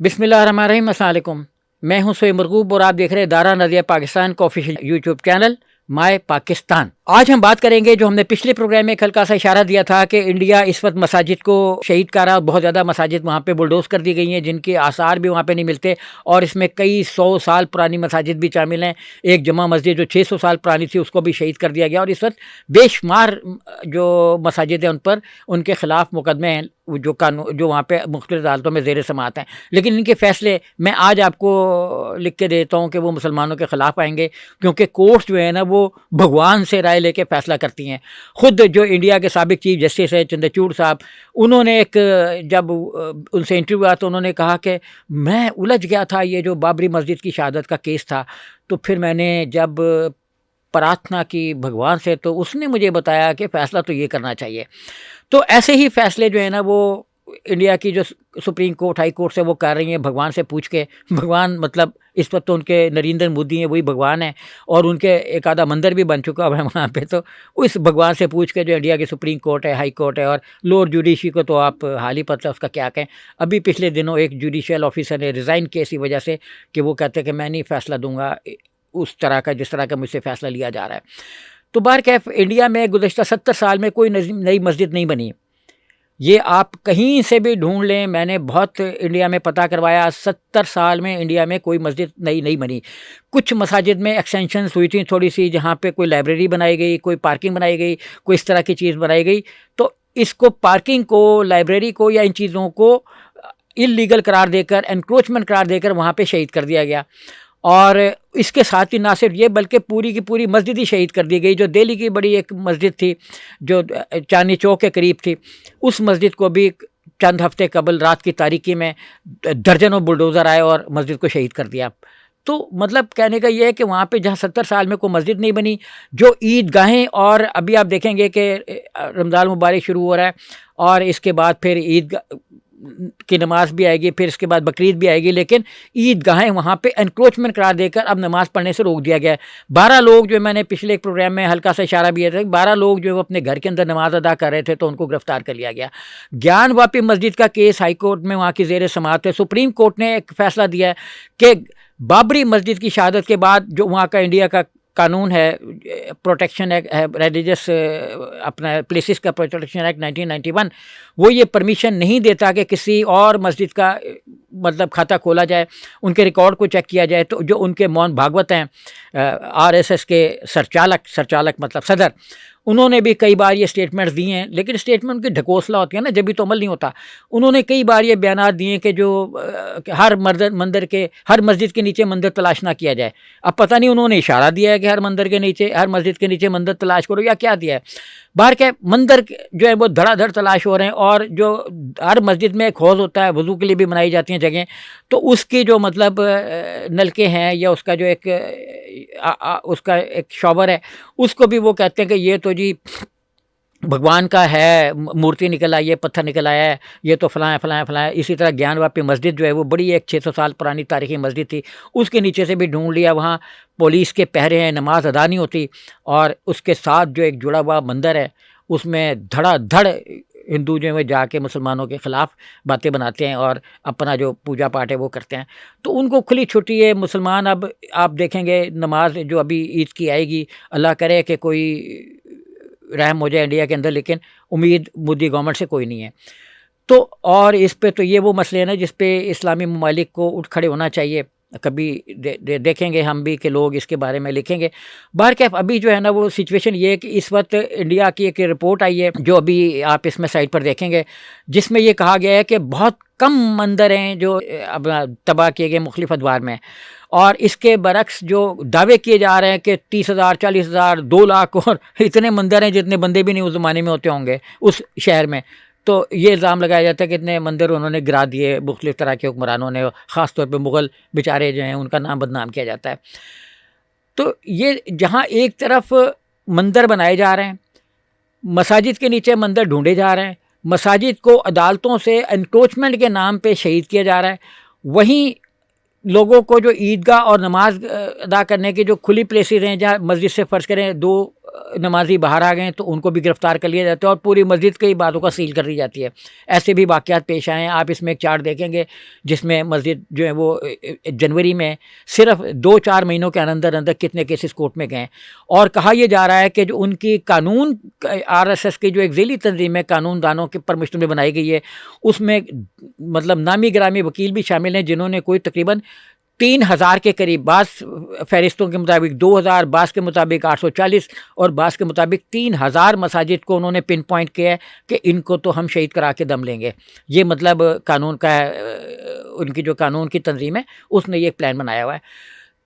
بسم اللہ الرحمن الرحیم۔ السلام علیکم، میں ہوں سہیب مرغوب اور آپ دیکھ رہے ہیں دارا ندیہ پاکستان کا آفیشیل یوٹیوب چینل مائے پاکستان۔ آج ہم بات کریں گے، جو ہم نے پچھلے پروگرام میں ہلکا سا اشارہ دیا تھا کہ انڈیا اس وقت مساجد کو شہید کر رہا ہے، بہت زیادہ مساجد وہاں پہ بلڈوز کر دی گئی ہیں جن کے آثار بھی وہاں پہ نہیں ملتے، اور اس میں کئی 100 سال پرانی مساجد بھی شامل ہیں۔ ایک جمعہ مسجد جو 600 سال پرانی تھی اس کو بھی شہید کر دیا گیا، اور اس وقت بے شمار جو مساجد ہیں ان پر ان کے خلاف مقدمے ہیں جو وہاں پہ مختلف عدالتوں میں زیر سماعت ہیں، لیکن ان کے فیصلے میں آج آپ کو لکھ کے دیتا ہوں کہ وہ مسلمانوں کے خلاف آئیں گے، کیونکہ کورٹس جو ہے نا وہ بھگوان سے رائے لے کے فیصلہ کرتی ہیں۔ خود جو انڈیا کے سابق چیف جسٹس ہے چندرچوڑ صاحب، انہوں نے جب ان سے انٹرویو ہوا تو انہوں نے کہا کہ میں الجھ گیا تھا، یہ جو بابری مسجد کی شہادت کا کیس تھا، تو پھر میں نے جب پرارتھنا کی بھگوان سے تو اس نے مجھے بتایا کہ فیصلہ تو یہ کرنا چاہیے۔ تو ایسے ہی فیصلے جو ہیں نا وہ انڈیا کی جو سپریم کورٹ ہائی کورٹ سے وہ کر رہی ہیں بھگوان سے پوچھ کے۔ بھگوان مطلب اس وقت تو ان کے نریندر مودی ہیں، وہی بھگوان ہیں، اور ان کے ایک آدھا مندر بھی بن چکا ہے وہاں پہ، تو اس بھگوان سے پوچھ کے جو انڈیا کی سپریم کورٹ ہے، ہائی کورٹ ہے، اور لوور جوڈیشری کو تو آپ حال ہی پتہ اس کا کیا کہیں۔ ابھی پچھلے دنوں ایک جوڈیشل آفیسر نے ریزائن کیا اسی وجہ سے کہ وہ کہتے ہیں کہ میں نہیں فیصلہ دوں گا اس طرح کا جس طرح کا مجھ سے فیصلہ لیا جا رہا ہے۔ تو بہرکیف انڈیا میں گزشتہ 70 سال میں کوئی نئی مسجد نہیں بنی، یہ آپ کہیں سے بھی ڈھونڈ لیں، میں نے بہت انڈیا میں پتہ کروایا، 70 سال میں انڈیا میں کوئی مسجد نہیں بنی۔ کچھ مساجد میں ایکسٹینشنز ہوئی تھیں تھوڑی سی، جہاں پہ کوئی لائبریری بنائی گئی، کوئی پارکنگ بنائی گئی، کوئی اس طرح کی چیز بنائی گئی، تو اس کو پارکنگ کو، لائبریری کو یا ان چیزوں کو انلیگل قرار دے کر، انکروچمنٹ قرار دے کر وہاں پہ شہید کر دیا گیا۔ اور اس کے ساتھ ہی نہ صرف یہ بلکہ پوری کی پوری مسجد ہی شہید کر دی گئی۔ جو دہلی کی بڑی ایک مسجد تھی جو چاندنی چوک کے قریب تھی، اس مسجد کو بھی چند ہفتے قبل رات کی تاریکی میں درجنوں بلڈوزر آئے اور مسجد کو شہید کر دیا۔ تو مطلب کہنے کا یہ ہے کہ وہاں پہ جہاں 70 سال میں کوئی مسجد نہیں بنی، جو عید گاہیں، اور ابھی آپ دیکھیں گے کہ رمضان مبارک شروع ہو رہا ہے اور اس کے بعد پھر عید کی نماز بھی آئے گی، پھر اس کے بعد بقرعید بھی آئے گی، لیکن عید گاہیں وہاں پہ انکروچمنٹ قرار دے کر اب نماز پڑھنے سے روک دیا گیا ہے۔ 12 لوگ جو میں نے پچھلے ایک پروگرام میں ہلکا سا اشارہ بھی تھا، 12 لوگ جو اپنے گھر کے اندر نماز ادا کر رہے تھے تو ان کو گرفتار کر لیا گیا۔ گیان واپی مسجد کا کیس ہائی کورٹ میں وہاں کی زیر سماعت ہے۔ سپریم کورٹ نے ایک فیصلہ دیا ہے کہ بابری مسجد کی شہادت کے بعد جو وہاں کا انڈیا کا قانون ہے، پروٹیکشن ایکٹ ہے، ریلیجس اپنا پلیسز کا پروٹیکشن ایکٹ 1991، وہ یہ پرمیشن نہیں دیتا کہ کسی اور مسجد کا مطلب کھاتہ کھولا جائے، ان کے ریکارڈ کو چیک کیا جائے۔ تو جو ان کے موہن بھاگوت ہیں، RSS کے سرچالک مطلب صدر، انہوں نے بھی کئی بار یہ سٹیٹمنٹس دی ہیں، لیکن سٹیٹمنٹ ان کی ڈھکوسلا ہوتی ہے نا، جبھی تو عمل نہیں ہوتا۔ انہوں نے کئی بار یہ بیانات دیے کہ جو ہر مسجد کے نیچے مندر تلاش نہ کیا جائے۔ اب پتہ نہیں انہوں نے اشارہ دیا ہے کہ ہر مسجد کے نیچے مندر تلاش کرو یا کیا دیا ہے۔ باہر کے مندر جو ہے وہ دھڑا دھڑ تلاش ہو رہے ہیں، اور جو ہر مسجد میں ایک حوض ہوتا ہے، وضو کے لیے بھی بنائی جاتی ہیں جگہیں، تو اس کی جو مطلب نلکے ہیں یا اس کا جو ایک شاور ہے، اس کو بھی وہ کہتے ہیں کہ یہ تو جی بھگوان کا ہے، مورتی نکل آئی ہے، پتھر نکل آیا ہے، یہ تو فلاں فلاں فلاں۔ اسی طرح گیان واپی مسجد جو ہے وہ بڑی ایک 600 سال پرانی تاریخی مسجد تھی، اس کے نیچے سے بھی ڈھونڈ لیا، وہاں پولیس کے پہرے ہیں، نماز ادا نہیں ہوتی، اور اس کے ساتھ جو ایک جڑا ہوا مندر ہے اس میں دھڑا دھڑ ہندو جو ہے جا کے مسلمانوں کے خلاف باتیں بناتے ہیں اور اپنا جو پوجا پاٹ ہے وہ کرتے ہیں۔ تو ان کو کھلی چھٹی ہے، مسلمان اب آپ دیکھیں گے نماز جو ابھی عید کی آئے گی، اللہ کرے کہ کوئی رحم ہو جائے انڈیا کے اندر، لیکن امید مودی گورنمنٹ سے کوئی نہیں ہے۔ تو اور اس پہ تو یہ وہ مسئلے ہیں نا جس پہ اسلامی ممالک کو اٹھ کھڑے ہونا چاہیے۔ کبھی دیکھیں گے ہم بھی کہ لوگ اس کے بارے میں لکھیں گے۔ بہرکیف ابھی جو ہے نا وہ سچویشن یہ ہے کہ اس وقت انڈیا کی ایک رپورٹ آئی ہے جو ابھی آپ اس میں سائٹ پر دیکھیں گے، جس میں یہ کہا گیا ہے کہ بہت کم مندر ہیں جو اب تباہ کیے گئے مختلف ادوار میں، اور اس کے برعکس جو دعوے کیے جا رہے ہیں کہ 30,000 40,000 2 لاکھ اور اتنے مندر ہیں جتنے بندے بھی نہیں اس زمانے میں ہوتے ہوں گے اس شہر میں۔ تو یہ الزام لگایا جاتا ہے کہ اتنے مندر انہوں نے گرا دیے مختلف طرح کے حکمرانوں نے، خاص طور پہ مغل بیچارے جو ہیں ان کا نام بدنام کیا جاتا ہے۔ تو یہ جہاں ایک طرف مندر بنائے جا رہے ہیں، مساجد کے نیچے مندر ڈھونڈے جا رہے ہیں، مساجد کو عدالتوں سے انکروچمنٹ کے نام پہ شہید کیا جا رہا ہے، وہیں لوگوں کو جو عیدگاہ اور نماز ادا کرنے کی جو کھلی پلیسز ہیں، جہاں مسجد سے فرض کریں 2 نمازی باہر آ گئے تو ان کو بھی گرفتار کر لیا جاتا ہے اور پوری مسجد کئی باتوں کا سیل کر دی جاتی ہے. ایسے بھی واقعات پیش آئے ہیں. آپ اس میں ایک چارٹ دیکھیں گے جس میں مسجد جو ہے وہ جنوری میں صرف 2-4 مہینوں کے اندر اندر کتنے کیسز کورٹ میں گئے. اور کہا یہ جا رہا ہے کہ جو ان کی قانون RSS کی جو ایک ذیلی تنظیم ہے قانون دانوں کے پر مشتمل بنائی گئی ہے, اس میں مطلب نامی گرامی وکیل بھی شامل ہیں جنہوں نے کوئی تقریباً 3000 کے قریب, بعض فہرستوں کے مطابق 2000, بعض کے مطابق 840 اور بعض کے مطابق 3000 مساجد کو انہوں نے پن پوائنٹ کیا ہے کہ ان کو تو ہم شہید کرا کے دم لیں گے. یہ مطلب قانون کا ان کی جو قانون کی تنظیم ہے اس نے یہ پلان بنایا ہوا ہے.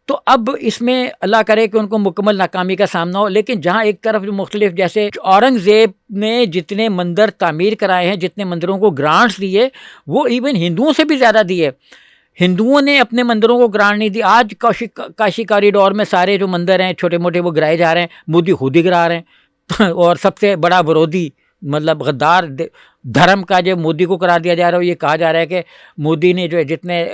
تو اب اس میں اللہ کرے کہ ان کو مکمل ناکامی کا سامنا ہو. لیکن جہاں ایک طرف جو مختلف, جیسے اورنگزیب نے جتنے مندر تعمیر کرائے ہیں, جتنے مندروں کو گرانٹس دیے, وہ ایون ہندوؤں سے بھی زیادہ دیے. ہندوؤں نے اپنے مندروں کو گرانٹ نہیں دی. آج کاشی کاریڈور میں سارے جو مندر ہیں چھوٹے موٹے وہ گرائے جا رہے ہیں, مودی خود ہی گرا رہے ہیں. اور سب سے بڑا ورودی مطلب غدار دھرم کا جو مودی کو قرار دیا جا رہا ہے, یہ کہا جا رہا ہے کہ مودی نے جو ہے جتنے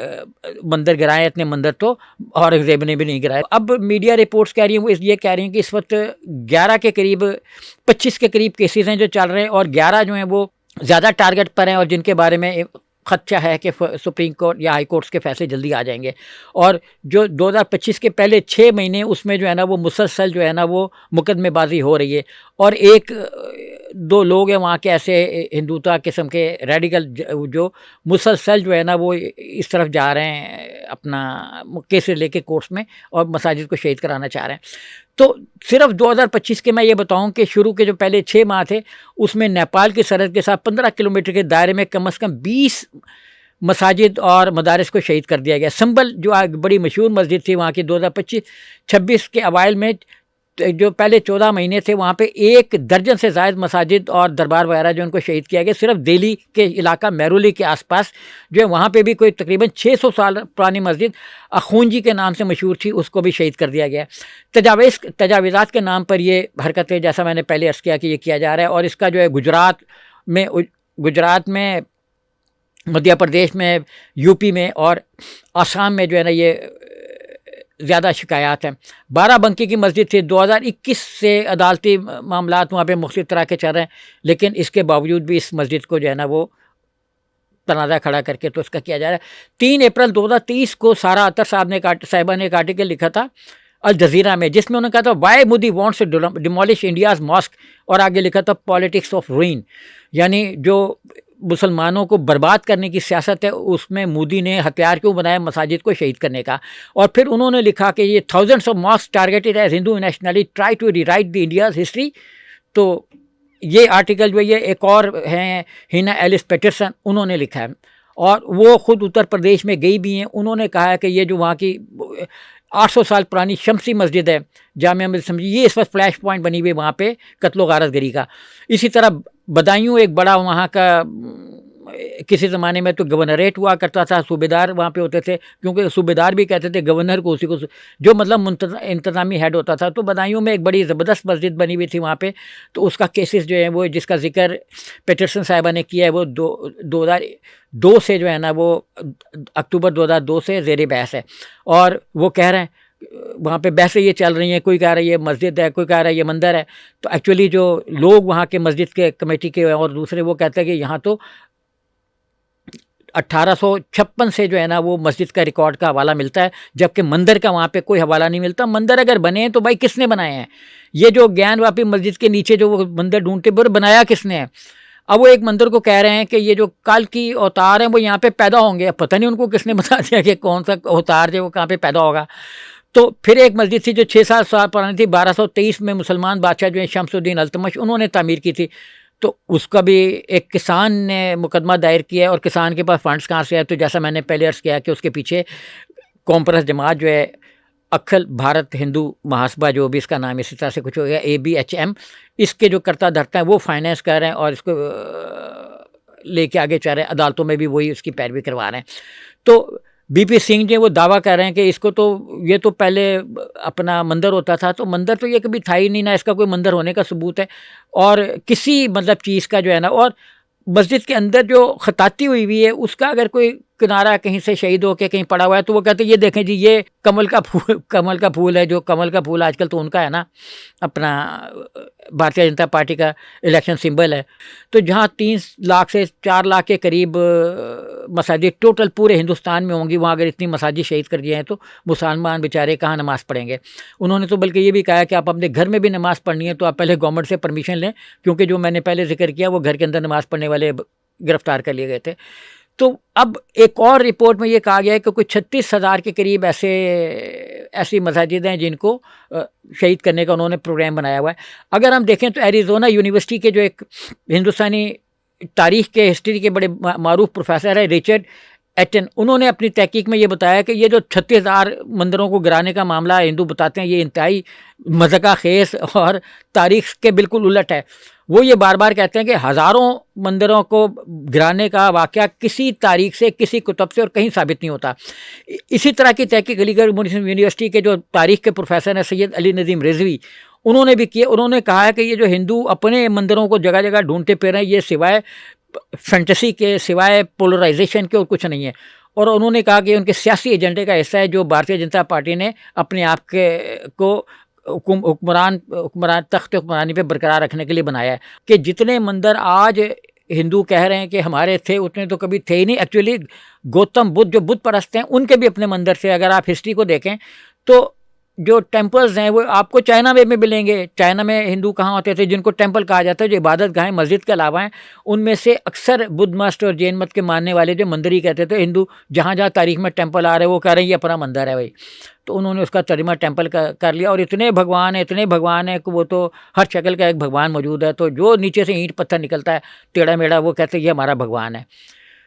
مندر گرائے اتنے مندر تو اورنگزیب نے بھی نہیں گرائے. اب میڈیا رپورٹس کہہ رہی ہیں, وہ یہ کہہ رہی ہیں کہ اس وقت 11 کے قریب 25 کے قریب کیسز ہیں جو چل رہے ہیں, اور 11 جو ہیں وہ زیادہ ٹارگٹ پر ہیں اور جن کے بارے میں خدشہ ہے کہ سپریم کورٹ یا ہائی کورٹس کے فیصلے جلدی آ جائیں گے. اور جو 2025 کے پہلے 6 مہینے اس میں جو ہے نا وہ مسلسل جو ہے نا وہ مقدمے بازی ہو رہی ہے. اور 1-2 لوگ ہیں وہاں کے ایسے ہندوتا قسم کے ریڈیکل جو مسلسل جو ہے نا وہ اس طرف جا رہے ہیں اپنا کیسز لے کے کورٹس میں اور مساجد کو شہید کرانا چاہ رہے ہیں. تو صرف 2025 کے میں یہ بتاؤں کہ شروع کے جو پہلے 6 ماہ تھے اس میں نیپال کی سرحد کے ساتھ 15 کلومیٹر کے دائرے میں کم از کم 20 مساجد اور مدارس کو شہید کر دیا گیا. سنبل جو بڑی مشہور مسجد تھی وہاں کی 2025-26 کے اوائل میں جو پہلے 14 مہینے تھے وہاں پہ 1 درجن سے زائد مساجد اور دربار وغیرہ جو ان کو شہید کیا گیا. صرف دہلی کے علاقہ مہرولی کے آس پاس جو ہے وہاں پہ بھی کوئی تقریباً 600 سال پرانی مسجد اخونجی کے نام سے مشہور تھی, اس کو بھی شہید کر دیا گیا. تجاوزات کے نام پر یہ حرکتیں, جیسا میں نے پہلے عرض کیا کہ یہ کیا جا رہا ہے. اور اس کا جو ہے گجرات میں مدھیہ پردیش میں, یوپی میں اور آسام میں جو ہے نا یہ زیادہ شکایات ہیں. بارہ بنکی کی مسجد تھی, 2021 سے عدالتی معاملات وہاں پہ مختلف طرح کے چل رہے ہیں, لیکن اس کے باوجود بھی اس مسجد کو جو ہے نا وہ تنازع کھڑا کر کے تو اس کا کیا جا رہا ہے. 3 اپریل 2023 کو سارا اطہر صاحبہ نے ایک آرٹیکل لکھا تھا الجزیرہ میں, جس میں انہوں نے کہا تھا why Modi wants to demolish India's mosque, اور آگے لکھا تھا پالیٹکس آف روئن, یعنی جو مسلمانوں کو برباد کرنے کی سیاست ہے اس میں مودی نے ہتھیار کیوں بنایا مساجد کو شہید کرنے کا. اور پھر انہوں نے لکھا کہ یہ thousands of mosques targeted as Hindu nationalists try to rewrite the India's history. تو یہ آرٹیکل جو یہ ایک اور ہیں ہینا ایلس پیٹرسن, انہوں نے لکھا ہے اور وہ خود اتر پردیش میں گئی بھی ہیں. انہوں نے کہا ہے کہ یہ جو وہاں کی 800 سال پرانی شمسی مسجد ہے جامعہ مسجد سمجھی, یہ اس وقت فلیش پوائنٹ بنی ہوئی وہاں پہ قتل و غارت گری کا. اسی طرح بدایوں ایک بڑا وہاں کا کسی زمانے میں تو گورنریٹ ہوا کرتا تھا, صوبیدار وہاں پہ ہوتے تھے, کیونکہ صوبیدار بھی کہتے تھے گورنر کو, اسی کو جو مطلب انتظامی ہیڈ ہوتا تھا. تو بدایوں میں ایک بڑی زبردست مسجد بنی ہوئی تھی وہاں پہ, تو اس کا کیسز جو ہے وہ جس کا ذکر پیٹرسن صاحبہ نے کیا ہے وہ 2002 سے جو ہے نا وہ اکتوبر 2002 سے زیر بحث ہے. اور وہ کہہ رہے ہیں وہاں پہ بحثیں یہ چل رہی ہیں, کوئی کہہ رہا ہے یہ مسجد ہے, کوئی کہہ رہا ہے یہ مندر ہے. تو ایکچولی جو لوگ وہاں کے مسجد کے کمیٹی کے اور دوسرے وہ کہتے ہیں کہ یہاں تو 1856 سے جو ہے نا وہ مسجد کا ریکارڈ کا حوالہ ملتا ہے, جبکہ مندر کا وہاں پہ کوئی حوالہ نہیں ملتا. مندر اگر بنے ہیں تو بھائی کس نے بنائے ہیں؟ یہ جو گیان واپی مسجد کے نیچے جو وہ مندر ڈھونڈتے بنایا کس نے ہے؟ اب وہ ایک مندر کو کہہ رہے ہیں کہ یہ جو کل کی اوتار ہیں وہ یہاں پہ پیدا ہوں گے. پتہ نہیں ان کو کس نے بتا دیا کہ کون سا اوتار جو وہ کہاں پہ پیدا ہوگا. تو پھر ایک مسجد تھی جو 6-7 سال پرانی تھی, 1223 میں مسلمان بادشاہ جو ہیں شمس الدین التمش انہوں نے تعمیر کی تھی. تو اس کا بھی ایک کسان نے مقدمہ دائر کیا ہے, اور کسان کے پاس فنڈز کہاں سے ہے؟ تو جیسا میں نے پہلے عرض کیا کہ اس کے پیچھے کانفرنس جماعت جو ہے اکھل بھارت ہندو محاسبہ, جو بھی اس کا نام اسی طرح سے کچھ ہو گیا, ABHM, اس کے جو کرتا دھرتا ہے وہ فائنینس کر رہے ہیں اور اس کو لے کے آگے چل رہے ہیں. عدالتوں میں بھی وہی اس کی پیروی کروا رہے ہیں. تو BP سنگھ جی وہ دعویٰ کر رہے ہیں کہ اس کو تو یہ تو پہلے اپنا مندر ہوتا تھا, تو مندر تو یہ کبھی تھا ہی نہیں, نہ اس کا کوئی مندر ہونے کا ثبوت ہے اور کسی مطلب چیز کا جو ہے نا. اور مسجد کے اندر جو خطاطی ہوئی ہے اس کا اگر کوئی کنارہ کہیں سے شہید ہو کے کہیں پڑا ہوا ہے تو وہ کہتے ہیں یہ دیکھیں جی یہ کمل کا پھول ہے، جو کمل کا پھول آج کل تو ان کا ہے نا، اپنا بھارتیہ جنتا پارٹی کا الیکشن سمبل ہے۔ تو جہاں 3 لاکھ سے 4 لاکھ کے قریب مساجد ٹوٹل پورے ہندوستان میں ہوں گی، وہاں اگر اتنی مساجد شہید کر دیے ہیں تو مسلمان بیچارے کہاں نماز پڑھیں گے؟ انہوں نے تو بلکہ یہ بھی کہا ہے کہ آپ اپنے گھر میں بھی نماز پڑھنی ہے تو آپ پہلے گورنمنٹ سے پرمیشن لیں، کیونکہ جو میں نے پہلے ذکر کیا وہ گھر کے اندر نماز پڑھنے والے گرفتار کر لیے گئے تھے۔ تو اب ایک اور رپورٹ میں یہ کہا گیا ہے کہ کوئی 36,000 کے قریب ایسی مساجد ہیں جن کو شہید کرنے کا انہوں نے پروگرام بنایا ہوا ہے۔ اگر ہم دیکھیں تو ایریزونا یونیورسٹی کے جو ایک ہندوستانی تاریخ کے ہسٹری کے بڑے معروف پروفیسر ہیں رچرڈ ایٹن، انہوں نے اپنی تحقیق میں یہ بتایا کہ یہ جو 36,000 مندروں کو گرانے کا معاملہ ہندو بتاتے ہیں یہ انتہائی مذاق خیز اور تاریخ کے بالکل الٹ ہے۔ وہ یہ بار بار کہتے ہیں کہ ہزاروں مندروں کو گرانے کا واقعہ کسی تاریخ سے، کسی کتب سے اور کہیں ثابت نہیں ہوتا۔ اسی طرح کی تحقیق علی گڑھ مسلم یونیورسٹی کے جو تاریخ کے پروفیسر ہیں سید علی نظیم رضوی، انہوں نے بھی کیا۔ انہوں نے کہا ہے کہ یہ جو ہندو اپنے مندروں کو جگہ جگہ ڈھونڈتے پھر رہے ہیں یہ سوائے فینٹیسی کے، سوائے پولرائزیشن کے اور کچھ نہیں ہے۔ اور انہوں نے کہا کہ ان کے سیاسی ایجنڈے کا حصہ ہے جو بھارتیہ جنتا پارٹی نے اپنے آپ کو حکمران تخت حکمرانی پہ برقرار رکھنے کے لیے بنایا ہے، کہ جتنے مندر آج ہندو کہہ رہے ہیں کہ ہمارے تھے اتنے تو کبھی تھے ہی نہیں۔ ایکچولی گوتم بدھ جو بت پرست ہیں ان کے بھی اپنے مندر تھے۔ اگر آپ ہسٹری کو دیکھیں تو جو ٹیمپلز ہیں وہ آپ کو چائنا میں ملیں گے۔ چائنا میں ہندو کہاں ہوتے تھے جن کو ٹیمپل کہا جاتا ہے، جو عبادت گاہیں مسجد کے علاوہ ہیں، ان میں سے اکثر بدھ مت اور جین مت کے ماننے والے جو مندر ہی کہتے تھے ہندو، جہاں جہاں تاریخ میں ٹیمپل آ رہے ہیں وہ کہہ رہے ہیں یہ اپنا مندر ہے بھائی۔ تو انہوں نے اس کا ترجمہ ٹیمپل کر لیا، اور اتنے بھگوان ہیں کہ وہ تو ہر شکل کا ایک بھگوان موجود ہے۔ تو جو نیچے سے اینٹ پتھر نکلتا ہے ٹیڑھا میڑھا وہ کہتے ہیں یہ ہمارا بھگوان ہے۔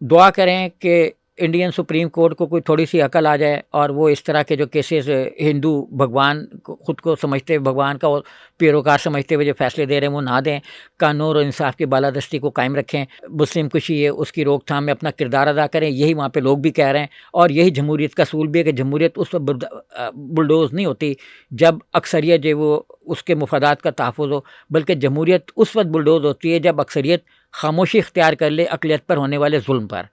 دعا کریں کہ انڈین سپریم کورٹ کو کوئی تھوڑی سی عقل آ جائے اور وہ اس طرح کے جو کیسز ہندو بھگوان خود کو سمجھتے بھگوان کا اور پیروکار سمجھتے ہوئے جو فیصلے دے رہے ہیں وہ نہ دیں، قانون اور انصاف کی بالادستی کو قائم رکھیں، مسلم کشی ہے اس کی روک تھام میں اپنا کردار ادا کریں۔ یہی وہاں پہ لوگ بھی کہہ رہے ہیں، اور یہی جمہوریت کا اصول بھی ہے کہ جمہوریت اس وقت بلڈوز نہیں ہوتی جب اکثریت جو وہ اس کے مفادات کا تحفظ ہو، بلکہ جمہوریت اس وقت بلڈوز ہوتی ہے جب اکثریت خاموشی اختیار کر لے اقلیت پر ہونے والے ظلم پر۔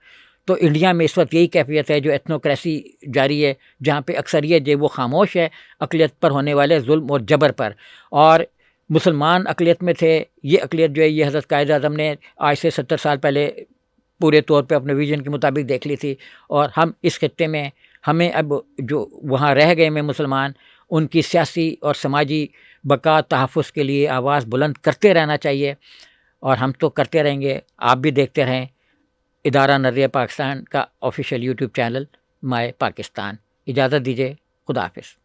تو انڈیا میں اس وقت یہی کیفیت ہے جو ایتھنوکریسی جاری ہے، جہاں پہ اکثریت جو وہ خاموش ہے اقلیت پر ہونے والے ظلم اور جبر پر۔ اور مسلمان اقلیت میں تھے، یہ اقلیت جو ہے یہ حضرت قائد اعظم نے آج سے 70 سال پہلے پورے طور پہ اپنے ویژن کے مطابق دیکھ لی تھی، اور ہم اس خطے میں ہمیں اب جو وہاں رہ گئے میں مسلمان ان کی سیاسی اور سماجی بقا تحفظ کے لیے آواز بلند کرتے رہنا چاہیے، اور ہم تو کرتے رہیں گے۔ آپ بھی دیکھتے رہیں ادارہ نظریہ پاکستان کا آفیشیل یوٹیوب چینل مائے پاکستان۔ اجازت دیجیے، خدا حافظ۔